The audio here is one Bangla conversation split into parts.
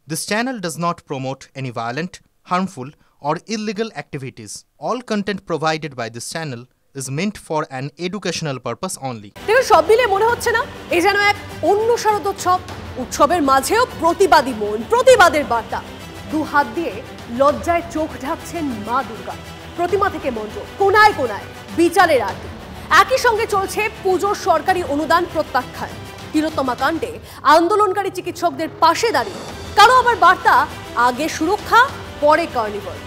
This channel does not promote any violent, harmful, or illegal activities. All content provided by this channel is meant for an educational purpose only. দেখো সব মিলে মনে হচ্ছে না এই যেন এক অন্য শারদোৎসব, উৎসবের মাঝেও প্রতিবাদী মন, প্রতিবাদের বার্তা। দু হাত দিয়ে লজ্জায় চোখ ঢাকছেন মা দুর্গা। প্রতিমা থেকে মন্ত্র, কোনায় কোনায় বিচারের আরতি। একই সঙ্গে চলছে পুজোর সরকারি অনুদান প্রত্যাখ্যান। তিলোত্তমা কাণ্ডে আন্দোলনকারী চিকিৎসকদের পাশে দাঁড়িয়ে কারো আবার বার্তা, আগে সুরক্ষা পরে কার্নিভাল।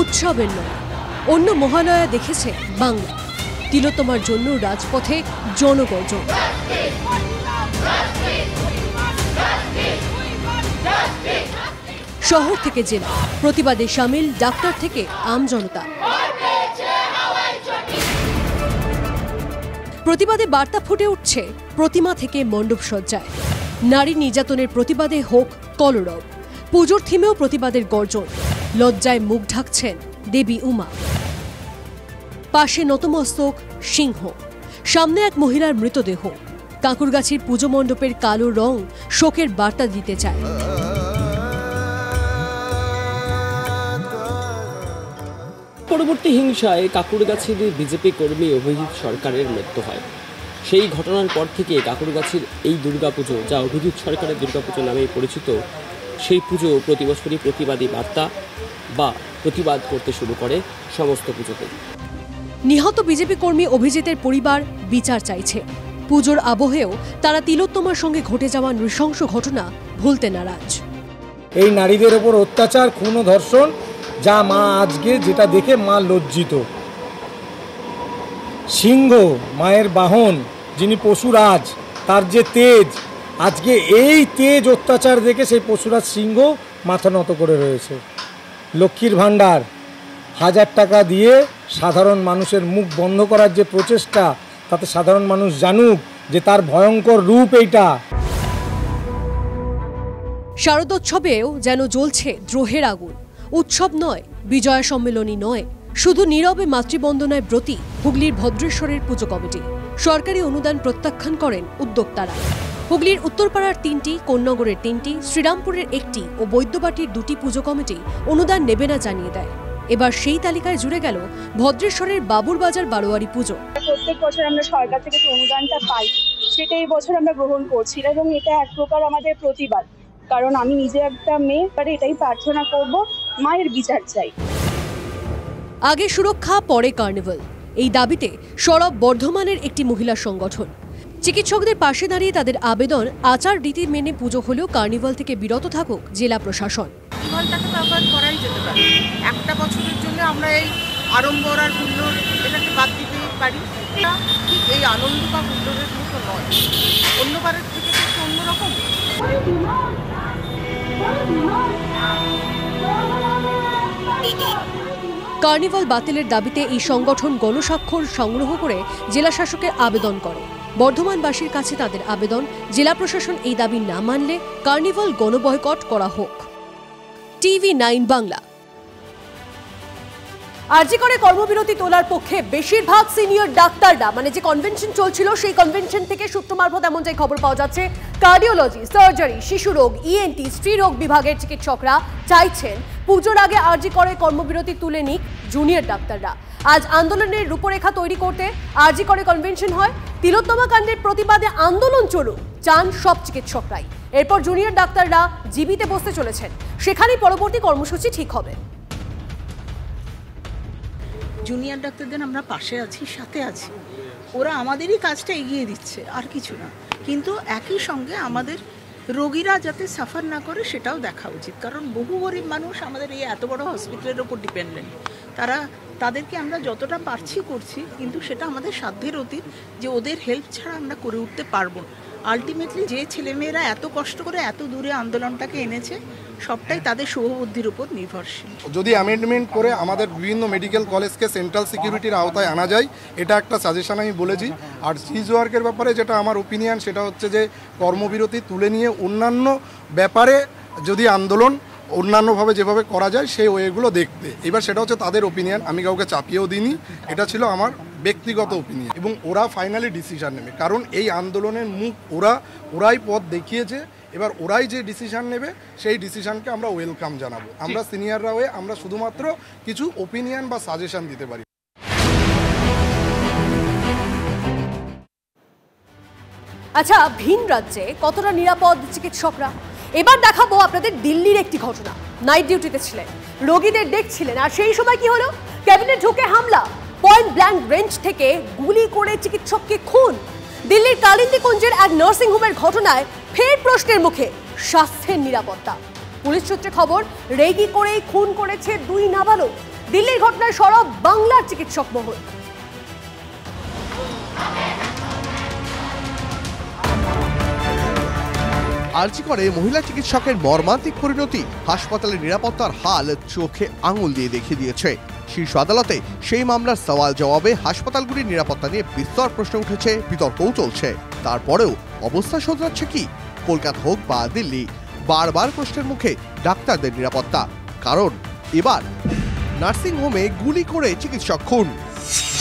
উৎসবের নয়, অন্য মহালয়া দেখেছে বাংলা। তিলোত্তমার জন্য রাজপথে জনগর্জন। শহর থেকে জেলা প্রতিবাদে সামিল ডাক্তার থেকে আমজনতা। প্রতিবাদে বার্তা ফুটে উঠছে প্রতিমা থেকে মণ্ডপ সজ্জায়। নারী নির্যাতনের প্রতিবাদে হোক কলরব। পুজোর থিমেও প্রতিবাদের গর্জন। লজ্জায় মুখ ঢাকছেন দেবী উমা। পাশে নতমস্তক সিংহ, সামনে এক মহিলার মৃতদেহ। কাঁকুরগাছির পুজো মণ্ডপের কালো রং শোকের বার্তা দিতে চায়। পরবর্তী হিংসায় কাঁকুরগাছির বিজেপি কর্মী অভিজিৎ সরকারের মৃত্যু হয়। সেই ঘটনার পর থেকে কাঁকুরগাছির এই দুর্গাপুজো, যা অভিজিৎ সরকারের দুর্গাপুজো নামে পরিচিত, সেই পুজো প্রতি বছরই প্রতিবাদী বার্তা বা প্রতিবাদ করতে শুরু করে সমস্ত পুজোতে। নিহত বিজেপি কর্মী অভিজিতের পরিবার বিচার চাইছে। পুজোর আবহেও তারা তিলোত্তমার সঙ্গে ঘটে যাওয়া নৃশংস ঘটনা ভুলতে নারাজ। এই নারীদের ওপর অত্যাচার, খুন ও ধর্ষণ, যা মা আজকে যেটা দেখে মা লজ্জিত। সিংহ মায়ের বাহন, যিনি পশুরাজ, তার যে তেজ, আজকে এই তেজ অত্যাচার দেখে সেই পশুরাজ সিংহ মাথা নত করে রয়েছে। লক্ষ্মীর ভাণ্ডার 1000 টাকা দিয়ে সাধারণ মানুষের মুখ বন্ধ করার যে প্রচেষ্টা, তাতে সাধারণ মানুষ জানুক যে তার ভয়ঙ্কর রূপ এইটা। শারদোৎসবেও যেন জ্বলছে দ্রোহের আগুন। উৎসব নয়, বিজয়া সম্মেলনী নয়, শুধু নীরবে মাতৃবন্দনায় ব্রতী হুগলির ভদ্রেশ্বরের পুজো কমিটি। সরকারি অনুদান প্রত্যাখ্যান করেন উদ্যোক্তারা। হুগলির উত্তরপাড়ার 3টি, কোন্নগরের 3টি, শ্রীরামপুরের 1টি ও বৈদ্যবাটির 2টি পুজো কমিটি অনুদান নেবে না জানিয়ে দেয়। এবার সেই তালিকায় জুড়ে গেল ভদ্রেশ্বরের বাবুরবাজার বারোয়ারি পুজো। প্রত্যেক বছর আমরা সরকার থেকে যে অনুদানটা পাই, সেটা এই বছর আমরা গ্রহণ করছি এবং এটা এক প্রকার আমাদের প্রতিবাদ। কারণ আমি নিজে একটা মেয়ে, এটাই প্রার্থনা করব, মায়ের বিচার চাই। আগে সুরক্ষা পরে কার্নিভাল, এই দাবিতে সরব বর্ধমানের একটি মহিলা সংগঠন। চিকিৎসকদের পাশে দাঁড়িয়ে তাদের আবেদন, আচার রীতি মেনে পুজো হলেও কার্নিভাল থেকে বিরত থাকুক জেলা প্রশাসন। কার্নিভালটাকে তো আবার করাই যেতে পারে। একটা বছরের জন্য আমরা এই আড়ম্বর আর হুল্লোড় এটাকে বাদ দিতে পারি। ঠিক এই আনন্দ বা হুল্লোড়ের মতো নয়, অন্যবারের থেকে একটু অন্যরকম। কার্নিভাল বাতিলের দাবিতে এই সংগঠন গণস্বাক্ষর সংগ্রহ করে জেলা শাসকের আবেদন করে। বর্ধমানবাসীর কাছে তাদের আবেদন, জেলা প্রশাসন এই দাবি না মানলে কার্নিভাল গণবয়কট করা হোক। TV9 বাংলা। আরজি করে কর্মবিরতি তোলার পক্ষে বেশিরভাগ সিনিয়র ডাক্তাররা, মানে যে কনভেনশন চলছিল সেই কনভেনশন থেকে সূত্র মারফত এমন যে খবর পাওয়া যাচ্ছে, কার্ডিওলজি, সার্জারি, শিশু রোগ, ENT, স্ত্রী রোগ বিভাগের চিকিৎসকরা চাইছেন পুজোর আগে আরজি করে কর্মবিরতি তুলে নিক জুনিয়র ডাক্তাররা। আজ আন্দোলনের রূপরেখা তৈরি করতে আরজি করে কনভেনশন হয়। তিলোত্তমা কাণ্ডের প্রতিবাদে আন্দোলন চলুক চান সব চিকিৎসকরাই। এরপর জুনিয়র ডাক্তাররা জীবিতে বসতে চলেছেন, সেখানেই পরবর্তী কর্মসূচি ঠিক হবে। জুনিয়র ডাক্তারদের আমরা পাশে আছি, সাথে আছি, ওরা আমাদেরই কাজটা এগিয়ে দিচ্ছে, আর কিছু না। কিন্তু একই সঙ্গে আমাদের রোগীরা যাতে সাফার না করে সেটাও দেখা উচিত। কারণ বহু গরিব মানুষ আমাদের এই এত বড় হসপিটালের ওপর ডিপেন্ডেন্ট। তাদেরকে আমরা যতটা পারছি করছি, কিন্তু সেটা আমাদের সাধ্যের অতীত যে ওদের হেল্প ছাড়া আমরা করে উঠতে পারবো না। আলটিমেটলি যে ছেলেমেয়েরা এত কষ্ট করে এত দূরে আন্দোলনটাকে এনেছে, সবটাই তাদের শুভবুদ্ধির উপর নির্ভরশীল। যদি অ্যামেন্ডমেন্ট করে আমাদের বিভিন্ন মেডিকেল কলেজকে সেন্ট্রাল সিকিউরিটির আওতায় আনা যায়, এটা একটা সাজেশন আমি বলেছি। আর সিজ ওয়ার্কের ব্যাপারে যেটা আমার ওপিনিয়ন, সেটা হচ্ছে যে কর্মবিরতি তুলে নিয়ে অন্যান্য ব্যাপারে যদি আন্দোলন অন্যান্যভাবে যেভাবে করা যায় সেই ওয়েগুলো দেখতে। এবার সেটা হচ্ছে তাদের ওপিনিয়ন, আমি কাউকে চাপিয়েও দিইনি, এটা ছিল আমার ব্যক্তিগত ওপিনিয়ন। এবং ওরা ফাইনালি ডিসিশন নেবে, কারণ এই আন্দোলনের মুখ ওরাই পথ দেখিয়েছে। এবার ওরাই যে ডিসিশন নেবে সেই ডিসিশনকে আমরা ওয়েলকাম জানাবো। আমরা সিনিয়ররা হয়ে আমরা শুধুমাত্র কিছু ওপিনিয়ন বা সাজেশন দিতে পারি। আচ্ছা, ভিন রাজ্যে কতটা নিরাপদ চিকিৎসকরা? এবার দেখাবো আপনাদের দিল্লির একটি ঘটনা। নাইট ডিউটিতে ছিলেন, রোগীদের দেখছিলেন, আর সেই সময় কি হলো? ক্যাবিনে ঢুকে হামলা, পয়েন্ট ব্ল্যাঙ্ক রেঞ্জ থেকে গুলি করে চিকিৎসককে খুন। দিল্লির কালিন্দিকুঞ্জের এক নার্সিংহোমের ঘটনায় ফের প্রশ্নের মুখে স্বাস্থ্যের নিরাপত্তা। পুলিশ সূত্রে খবর, রেগি করেই খুন করেছে 2 নাবালক। দিল্লির ঘটনায় সরব বাংলার চিকিৎসক মহল। আরজি করে মহিলা চিকিৎসকের মর্মান্তিক পরিণতি, হাসপাতালের নিরাপত্তার হাল চোখে আঙুল দিয়ে দেখিয়ে দিয়েছে। শীর্ষ আদালতে সেই মামলার সওয়াল জবাবে হাসপাতালগুলির নিরাপত্তা নিয়ে বিস্তর প্রশ্ন উঠেছে, বিতর্কও চলছে। তারপরেও অবস্থা শোধরাচ্ছে কি কলকাতা হোক বা দিল্লি? বারবার প্রশ্নের মুখে ডাক্তারদের নিরাপত্তা, কারণ এবার নার্সিংহোমে গুলি করে চিকিৎসক খুন।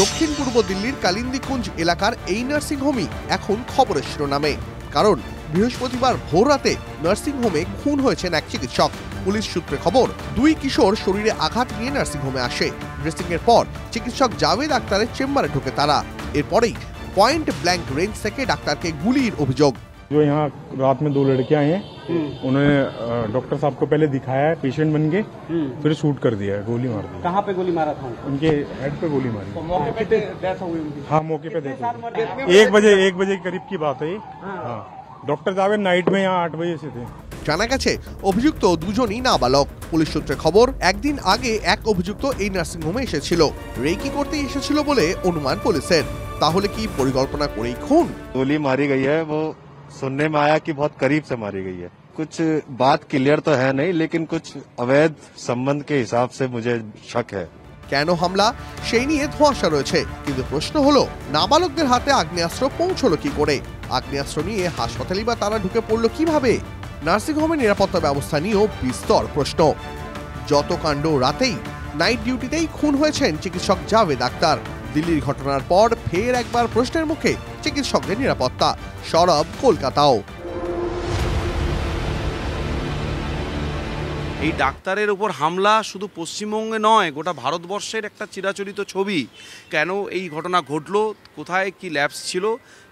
দক্ষিণ পূর্ব দিল্লির কালিন্দিকুঞ্জ এলাকার এই নার্সিংহোমই এখন খবরের শিরোনামে, কারণ বৃহস্পতিবার ভোর রাতে নার্সিংহোমে খুন হয়েছেন এক চিকিৎসক। পুলিশ সূত্রে খবর, 2 কিশোর শরীরে আঘাত নিয়ে নার্সিংহোমে আসে। ড্রেসিং এর পর চিকিৎসক জাভেদ আক্তারের চেম্বারে ঢোকে তারা। এরপরেই পয়েন্ট ব্ল্যাঙ্ক রেঞ্জ থেকে ডাক্তারকে গুলির অভিযোগ। जो यहाँ रात में 2 लड़के आए हैं, उन्होंने डॉक्टर साहब को पहले दिखाया है पेशेंट बन के, फिर शूट कर दिया है, गोली मार दी। कहाँ पे गोली मारा था? उनके हेड पे गोली मारी। मौके पे डेथ हो गई उनकी? हाँ, मौके पे डेथ हो गई। 1 बजे के करीब की बात है ये। हाँ, डॉक्टर जावेद नाइट में यहाँ 8 बजे से थे। জানা গেছে অভিযুক্ত দুজনই নাবালক। পুলিশ সূত্রে খবর, একদিন আগে এক অভিযুক্ত এই নার্সিংহোমে এসেছিল, রেকি করতে এসেছিল বলে অনুমান পুলিশের। তাহলে কি পরিকল্পনা করেই খুন? गोली मारी गई है, वो सुनने में आया कि बहुत करीब से मारी गई है। कुछ बात क्लियर तो है नहीं, लेकिन कुछ अवैध संबंध के हिसाब से मुझे शक है। কেন হামলা সেই নিয়ে ধোঁয়াশা রয়েছে, কিন্তু প্রশ্ন হলো নাবালকদের হাতে আগ্নেয়াস্ত্র পৌঁছলো কি করে? আগ্নেয়াস্ত্র নিয়ে হাসপাতালে বা তারা ঢুকে পড়লো কিভাবে? নার্সিংহোমের নিরাপত্তা ব্যবস্থা নিয়েও বিস্তর প্রশ্ন। যত কাণ্ড রাতেই নাইট ডিউটিতেই খুন হয়েছেন চিকিৎসক জাভেদ আক্তার। দিল্লির ঘটনার পর ফের একবার প্রশ্নের মুখে চিকিৎসকদের নিরাপত্তা, সরব কলকাতাও। এই ডাক্তারের উপর হামলা শুধু পশ্চিমবঙ্গে নয়, গোটা ভারতবর্ষের একটা চিরাচরিত ছবি। কেন এই ঘটনা ঘটলো, কোথায় কি ল্যাবস ছিল,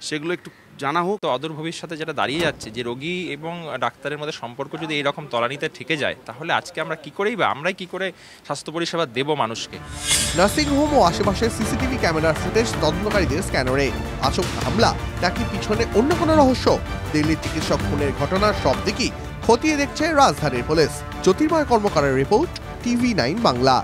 সেগুলো একটু জানা হোক। তো অদূর ভবিষ্যতে যেটা দাঁড়িয়ে যাচ্ছে, যে রোগী এবং ডাক্তারের মধ্যে সম্পর্ক যদি এইরকম তলানিতে থেকে যায়, তাহলে আজকে আমরা কি করেই বা আমরাই কি করে স্বাস্থ্য পরিষেবা দেব মানুষকে? নার্সিংহোম ও আশেপাশে সিসিটিভি ক্যামেরার ফুটেজ তদন্তকারীদের স্ক্যানারে। আচমকা হামলা নাকি পিছনে অন্য কোনো রহস্য? দিল্লির চিকিৎসক খুনের ঘটনার সব দিকই খতিয়ে দেখছে রাজধানীর পুলিশ। জ্যোতির্ময় কর্মকারের রিপোর্ট, TV9 বাংলা।